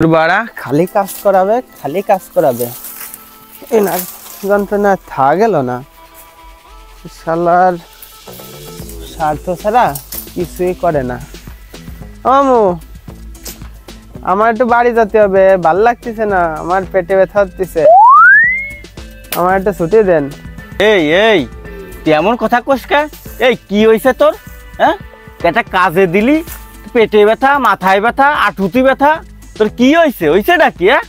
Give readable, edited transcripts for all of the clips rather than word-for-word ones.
বাড়া খালি কাজ করাবে এনার যন্ত্রণা থা গেল না শালার স্বার্থ ছাড়া কিছুই করে না। আমু আমার একটু বাড়ি যেতে হবে, ভাল লাগতেছে না, আমার পেটে ব্যথা হচ্ছে, আমার একটু ছুটি দেন। এই এই তুই এমন কথা কসকা? এই কি হয়েছে তোর? হ্যাঁ, একটা কাজে দিলি, পেটে ব্যথা, মাথায় ব্যথা, আঁটুতি ব্যথা, তোর কি হয়েছে? হয়েছে নাকি? হ্যাঁ,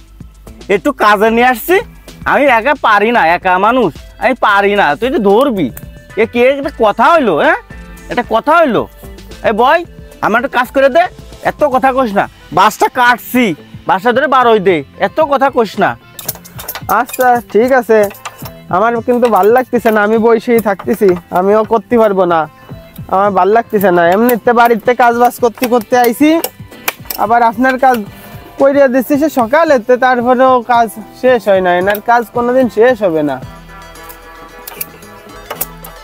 একটু কাজে নিয়ে আসছি, আমি একা পারি না, একা মানুষ আমি পারি না, তুই তো ধরবি। এ কে একটা কথা হইলো? হ্যাঁ, একটা কথা হইলো? এই বয় আমার একটা কাজ করে দে, এত কথা কস না। বাসটা কাটছি, বাসটা ধরে বার হই দে, এত কথা কস না। আচ্ছা ঠিক আছে, আমার কিন্তু ভাল লাগতেছে না, আমি বসেই থাকতেছি, আমিও করতে পারবো না, আমার ভাল লাগতেছে না। এমনিতে বাড়িতে কাজ বাজ করতে করতে আইছি, আবার আপনার কাজ করিয়া দিচ্ছি সে সকালেতে, তারপরেও কাজ শেষ হয় না, এনার কাজ কোনোদিন শেষ হবে না।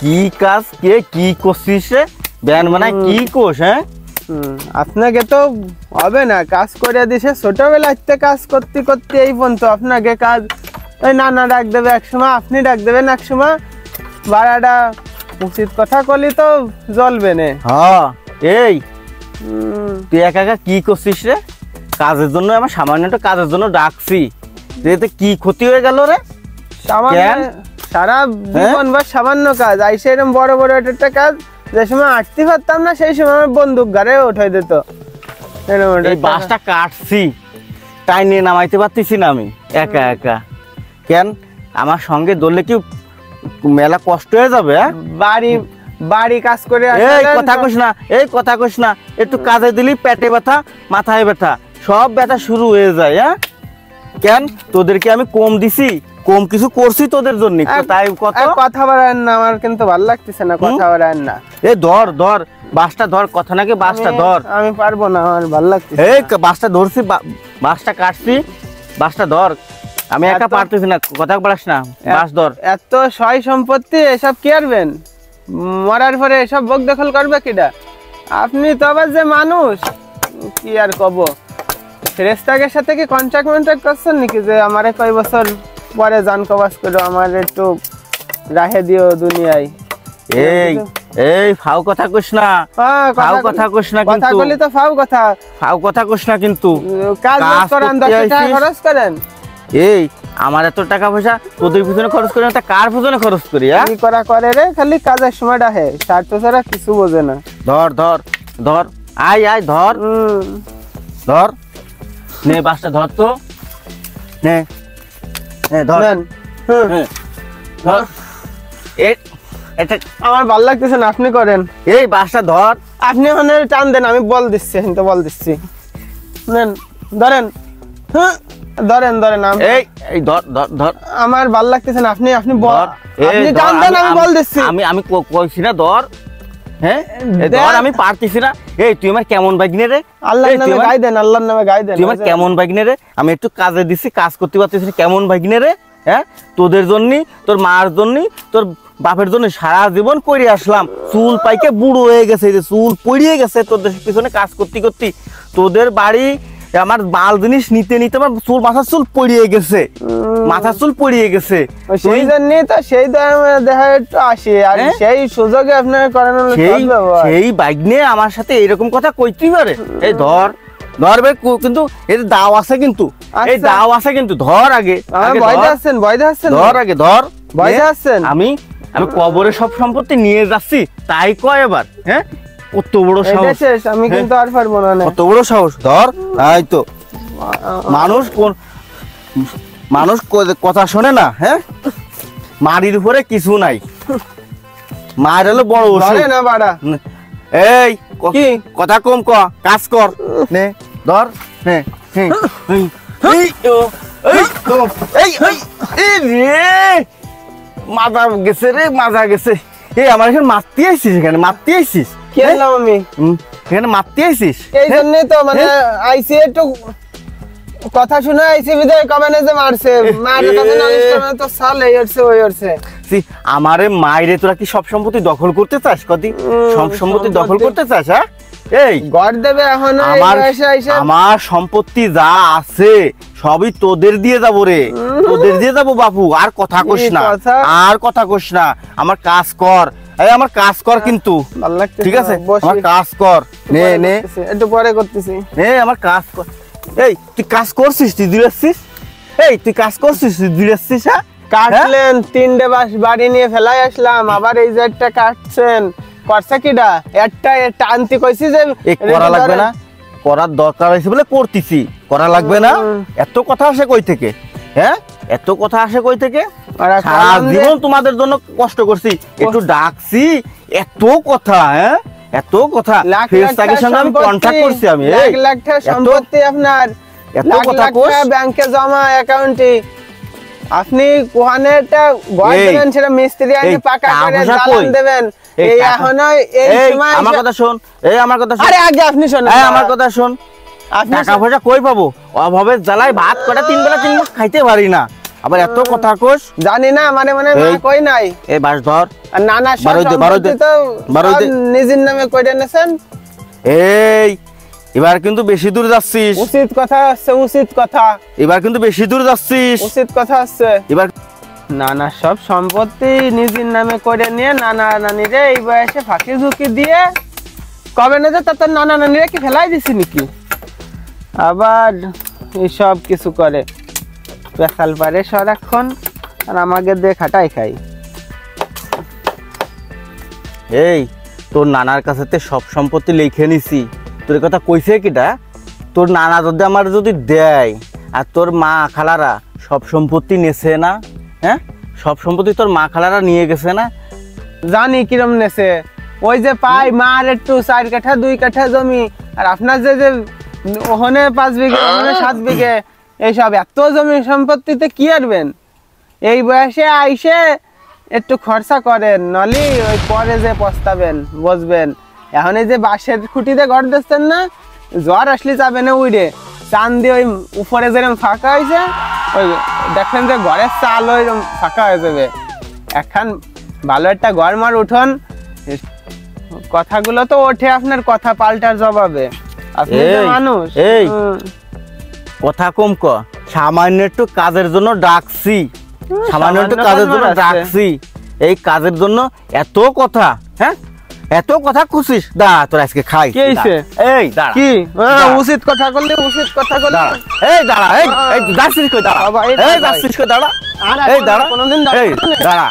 কি কাজ কে কি করছিস রে? ব্যান মানে কি কোস? হ্যাঁ, আপনাকে তো হবে না, কাজ করিয়া দিছে ছোটবেলাতে, কাজ করতে করতে এই পর্যন্ত আপনাকে কাজ ওই নানা ডাক দেবে এক সময়, আপনি ডাক দেবেন এক সময়, বাড়াটা উচিত কথা কলি তো জ্বলবে না। হ্যাঁ, এই তুই একা একা কি করছিস রে? কাজের জন্য, আমার সামান্য একটা কাজের জন্য ডাকছি, এতে কি ক্ষতি হয়ে গেল রে? সারা জীবন বা সামান্য কাজ আইসে, এরকম বড় বড় একটা কাজ যে সময় আটতে পারতাম না সেই সময় আমার বন্দুক গাড়ে উঠাই দিত। এই বাসটা কাটছি, তাই নিয়ে নামাইতে পারতেছি না আমি একা একা। কেন আমার সঙ্গে ধরলে কি মেলা কষ্ট হয়ে যাবে? বাড়ি কাজ করে এই কথা কইস না, এই কথা কইস না, একটু কাজে দিলি পেটে ব্যথা, মাথায় ব্যথা, সব ব্যথা শুরু হয়ে যায়। হ্যাঁ, কেন তোদেরকে আমি কম দিছি? কম কিছু করছি তোদের জন্য? তাই কথা বলেন না, আমার কিন্তু ভালো লাগতেছে না, কথা বলেন না। এই ধর ধর বাসটা ধর, কথা নাকি বাসটা ধর। আমি পারবো না, আমার ভালো লাগতেছে। এই বাসটা ধরছি, বাসটা কাটছি, বাসটা ধর, আমি একা পারতেছি না, কথা বলাস না, বাস ধর। এত সয় সম্পত্তি এসব কি আরবেন? মরার পরে এসব ভোগ দখল করবে কিডা? আপনি তো আবার যে মানুষ, কি আর কব, ফেরেশতাদের সাথে কি কন্ট্রাক্ট করছেন নাকি যে আমারে কয় বছর পরে জান কবাস করো, আমার একটু রাহে দিও দুনিয়ায়? এই এই ফাও কথা কইস না, ফাও কথা কইস না, কথা বলি তো ফাও কথা কইস না, কিন্তু কাজ করেন, 10 টাকা খরচ করেন। এই আমার এত টাকা পয়সা তোদের পিছনে খরচ করি না, তা কার পিছনে খরচ করি? কি করা করে রে, খালি কাজের সময় ডাহে, স্বার্থ ছাড়া কিছু বোঝে না। ধর ধর ধর, আয় আয় ধর ধর, নে বাসটা ধর তো, নে ধর ধর। আমার ভাল লাগতেছে না, আপনি করেন। এই বাসটা ধর, আপনি ওখানে টান দেন, আমি বল দিচ্ছি, কিন্তু বল দিচ্ছি, নেন ধরেন, ধরেন ধরেন। এই ধর ধর ধর, আমার ভাল লাগতেছে না, আপনি বল, আপনি টান দেন, আমি বল দিচ্ছি। আমি কইছি না ধর। হ্যাঁ ধর, আমি পারতেছি না। এই তুই আমার কেমন বাইকনে রে? আল্লাহর নামে গাই দেন, আল্লাহর নামে গাই দেন। তুই আমার কেমন বাইকনে রে? আমি একটু কাজে দিছি, কাজ করতে পারতেছি না, কেমন বাইকনে রে? হ্যাঁ, তোদের জন্য, তোর মার জন্য, তোর বাপের জন্য সারা জীবন করে আসলাম, চুল পাইকে বুড়ো হয়ে গেছে, চুল পড়িয়ে গেছে তোদের পিছনে কাজ করতে করতে। তোদের বাড়ি আমার মাল জিনিস নিতে নিতে আমার চুল, মাথার চুল পড়িয়ে গেছে, মাথার চুল পড়িয়ে গেছে। সেই জন্যই তো সেই দেখা একটু আসে, আর সেই সুযোগে আপনার করানো সেই বাইক নিয়ে আমার সাথে এরকম কথা কইতে পারে? এই ধর ধর বে, কিন্তু এর দাও আছে, কিন্তু এই দাও আছে, কিন্তু ধর আগে। ভয় আছেন ধর আগে, ধর ভয় আছেন। আমি কবরে সব সম্পত্তি নিয়ে যাচ্ছি তাই কয় এবার? হ্যাঁ, কত বড় সাহস! আমি কিন্তু আর পারবো না, কত বড় সাহস! ধর, এই তো মানুষ কথা শোনে না। হ্যাঁ, মারির উপরে কিছু নাই, মার হলো বড় না বাড়া। এই কি কথা কম ক, কাজ কর, নে ধর। হ্যাঁ, মাজা গেছে রে, মাজা গেছে। এই আমার এখানে মারতে আইছিস? এখানে মারতে আইছিস? আমি এখানে মারতে আইছিস? এই জন্যই তো মানে আইসি, একটু কথা শুনে আইসি, বিদায় কমেনে যে মারছে, মায়ের কাছে নালিশ করে তো সাল এই হচ্ছে ওই হচ্ছে। আমারে মাইরে তোরা কি সব সম্পত্তি দখল করতে চাস? কদি সব সম্পত্তি দখল করতে চাস? হ্যাঁ, এই গড় দেবে এখন আমার সম্পত্তি যা আছে সবই তোদের দিয়ে যাবো রে, তোদের দিয়ে যাবো বাপু। আর কথা কোস না, আর কথা কোস না, আমার কাজ কর। এই আমার কাজ কর কিন্তু, ঠিক আছে? আমার কাজ কর, নে নে একটু পরে করতেছি। নে আমার কাজ কর। এই তুই কাজ করছিস, তুই দিয়েছিস? এই তুই কাজ করছিস, তুই দিয়েছিস? হ্যাঁ, কাটলেন 3টে বাঁশ বাড়ি নিয়ে ফেলাই আসলাম, আবার এই যে একটা কাটছেন। করছে কিডা? একটা টানতে কইছি যে করা লাগবে না, করার দরকার হয়েছে বলে করতেছি, করা লাগবে না। এত কথা আসে কই থেকে? হ্যাঁ, এত কথা আসে কই থেকে? সারা জীবন তোমাদের জন্য কষ্ট করছি, একটু ডাকছি, এত কথা। হ্যাঁ, এত কথা। ফেরেশতাদের সঙ্গে আমি কন্টাক্ট করছি, আমি লাখ লাখ টাকা সম্পত্তি আপনার, এত কথা কোস, ব্যাংকে জমা, অ্যাকাউন্টে। আপনি কোহানেরটা গড় দেবেন, সেটা মিস্ত্রি আইনে পাকা করে জ্বালান দেবেন। এই এখনো এই সময় আমার কথা শোন, এই আমার কথা শোন। আরে আগে আপনি শুনুন, এই আমার কথা শোন। টাকা পয়সা কই পাবো? অভাবের জ্বালায় ভাত কটা 3 বেলা 3 মাস খাইতে পারি না, আবার এত কথা কোস। জানি না, মানে মানে কই নাই। এই বাস ধর, আর নানা সম্পত্তি তো নিজের নামে কইরা নেছেন। এই এবার কিন্তু বেশি দূর যাচ্ছিস। উচিত কথা আছে, উচিত কথা। এবার কিন্তু বেশি দূর যাচ্ছিস, উচিত কথা আছে। এবার নানা সব সম্পত্তি নিজের নামে করে নিয়ে নানা নানিরে এই বয়সে ফাঁকি ঝুঁকি দিয়ে কবে না যে তার নানা নানিরা কি ফেলাই দিছি নাকি? আবার এইসব কিছু করে পেশাল পারে সারাক্ষণ, আর আমাকে দিয়ে খাটাই খাই। এই তোর নানার কাছে সব সম্পত্তি লিখে নিছি, তোর কথা কইছে কিটা? তোর নানা যদি আমার যদি দেয়, আর তোর মা খালারা সব সম্পত্তি নেছে না? হ্যাঁ, সব সম্পত্তি তোর মা খালারা নিয়ে গেছে না? জানি কিরম নেছে, ওই যে পাই মার একটু 4 কাঠা 2 কাঠা জমি, আর আপনার যে যে ওখানে 5 বিঘে ওখানে 7 বিঘে, এইসব এত জমি সম্পত্তিতে কি আরবেন? এই বয়সে আইসে একটু খরচা করেন, নলি ওই পরে যে পস্তাবেন, বুঝবেন। এখন এই যে বাঁশের খুঁটিতে ঘর দিচ্ছেন না, জ্বর আসলে যাবে না উড়ে, চান দিয়ে ওই উপরে যেরকম ফাঁকা হয়েছে, ওই দেখেন যে ঘরের চাল ওই ফাঁকা হয়ে যাবে। এখন ভালো একটা ঘর মার উঠোন, কথাগুলো তো ওঠে আপনার কথা পাল্টার জবাবে। আপনি যে মানুষ, এই কথা কম ক, সামান্য একটু কাজের জন্য ডাকছি, সামান্য একটু কাজের জন্য ডাকছি, এই কাজের জন্য এত কথা। হ্যাঁ, এত কথা খুশিস? দাঁড়া, তোর আজকে খাই। কি হইছে? এই দাঁড়া, কি উচিত কথা করলে উচিত কথা করলে? এই দাঁড়া, এই যাচ্ছিস কই? দাঁড়া, এই যাচ্ছিস কই? দাঁড়া, এই দাঁড়া, কোনদিন এই দাঁড়া।